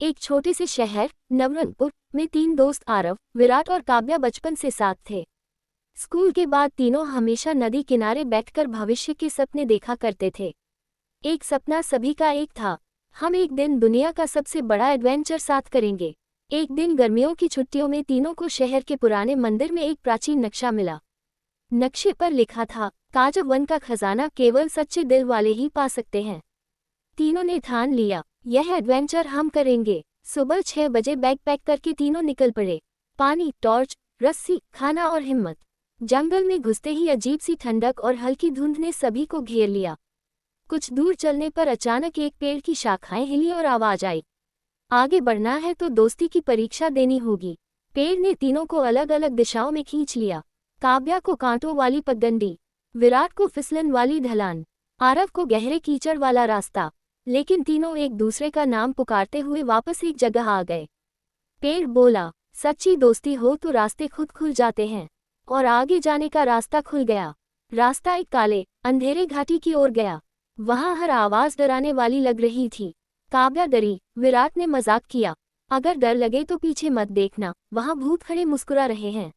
एक छोटे से शहर नवरंगपुर में तीन दोस्त आरव, विराट और काव्या बचपन से साथ थे। स्कूल के बाद तीनों हमेशा नदी किनारे बैठकर भविष्य के सपने देखा करते थे। एक सपना सभी का एक था, हम एक दिन दुनिया का सबसे बड़ा एडवेंचर साथ करेंगे। एक दिन गर्मियों की छुट्टियों में तीनों को शहर के पुराने मंदिर में एक प्राचीन नक्शा मिला। नक्शे पर लिखा था, काजव वन का खजाना केवल सच्चे दिल वाले ही पा सकते हैं। तीनों ने ठान लिया, यह एडवेंचर हम करेंगे। सुबह 6 बजे बैग पैक करके तीनों निकल पड़े। पानी, टॉर्च, रस्सी, खाना और हिम्मत। जंगल में घुसते ही अजीब सी ठंडक और हल्की धुंध ने सभी को घेर लिया। कुछ दूर चलने पर अचानक एक पेड़ की शाखाएं हिली और आवाज आई, आगे बढ़ना है तो दोस्ती की परीक्षा देनी होगी। पेड़ ने तीनों को अलग अलग दिशाओं में खींच लिया। काव्या को कांटों वाली पगडंडी, विराट को फिसलन वाली ढलान, आरव को गहरे कीचड़ वाला रास्ता। लेकिन तीनों एक दूसरे का नाम पुकारते हुए वापस एक जगह आ गए। पेड़ बोला, सच्ची दोस्ती हो तो रास्ते खुद खुल जाते हैं। और आगे जाने का रास्ता खुल गया। रास्ता एक काले अंधेरे घाटी की ओर गया। वहां हर आवाज डराने वाली लग रही थी। काव्या डरी, विराट ने मजाक किया, अगर डर लगे तो पीछे मत देखना, वहां भूत खड़े मुस्कुरा रहे हैं।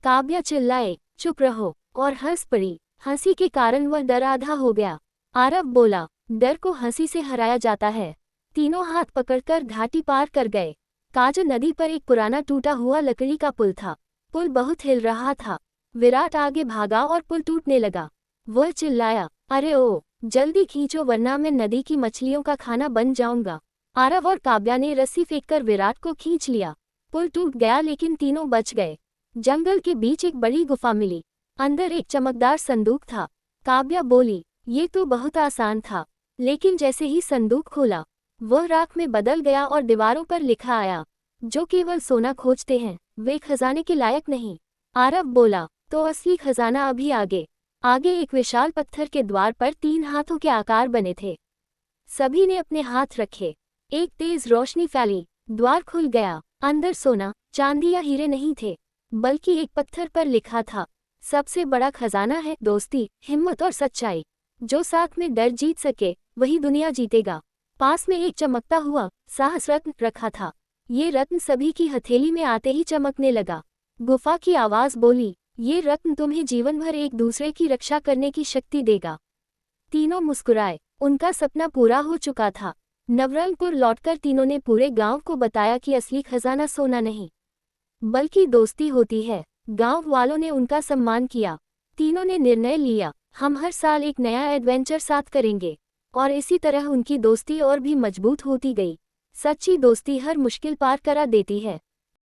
काव्या चिल्लाए, चुप रहो, और हंस पड़ी। हंसी के कारण वह डर आधा हो गया। आरव बोला, डर को हंसी से हराया जाता है। तीनों हाथ पकड़कर घाटी पार कर गए। काजल नदी पर एक पुराना टूटा हुआ लकड़ी का पुल था। पुल बहुत हिल रहा था। विराट आगे भागा और पुल टूटने लगा। वह चिल्लाया, अरे ओ, जल्दी खींचो वरना मैं नदी की मछलियों का खाना बन जाऊंगा। आरव और काव्या ने रस्सी फेंककर विराट को खींच लिया। पुल टूट गया लेकिन तीनों बच गए। जंगल के बीच एक बड़ी गुफा मिली। अंदर एक चमकदार संदूक था। काव्या बोली, ये तो बहुत आसान था। लेकिन जैसे ही संदूक खोला, वह राख में बदल गया और दीवारों पर लिखा आया, जो केवल सोना खोजते हैं वे खजाने के लायक नहीं। आरव बोला, तो असली खजाना अभी आगे। आगे एक विशाल पत्थर के द्वार पर 3 हाथों के आकार बने थे। सभी ने अपने हाथ रखे। एक तेज रोशनी फैली, द्वार खुल गया। अंदर सोना, चांदी या हीरे नहीं थे, बल्कि एक पत्थर पर लिखा था, सबसे बड़ा खजाना है दोस्ती, हिम्मत और सच्चाई। जो साथ में डर जीत सके वही दुनिया जीतेगा। पास में एक चमकता हुआ साहस रत्न रखा था। ये रत्न सभी की हथेली में आते ही चमकने लगा। गुफा की आवाज बोली, ये रत्न तुम्हें जीवन भर एक दूसरे की रक्षा करने की शक्ति देगा। तीनों मुस्कुराए, उनका सपना पूरा हो चुका था। नवरंगपुर लौटकर तीनों ने पूरे गांव को बताया कि असली खजाना सोना नहीं, बल्कि दोस्ती होती है। गांव वालों ने उनका सम्मान किया। तीनों ने निर्णय लिया, हम हर साल एक नया एडवेंचर साथ करेंगे। और इसी तरह उनकी दोस्ती और भी मजबूत होती गई। सच्ची दोस्ती हर मुश्किल पार करा देती है।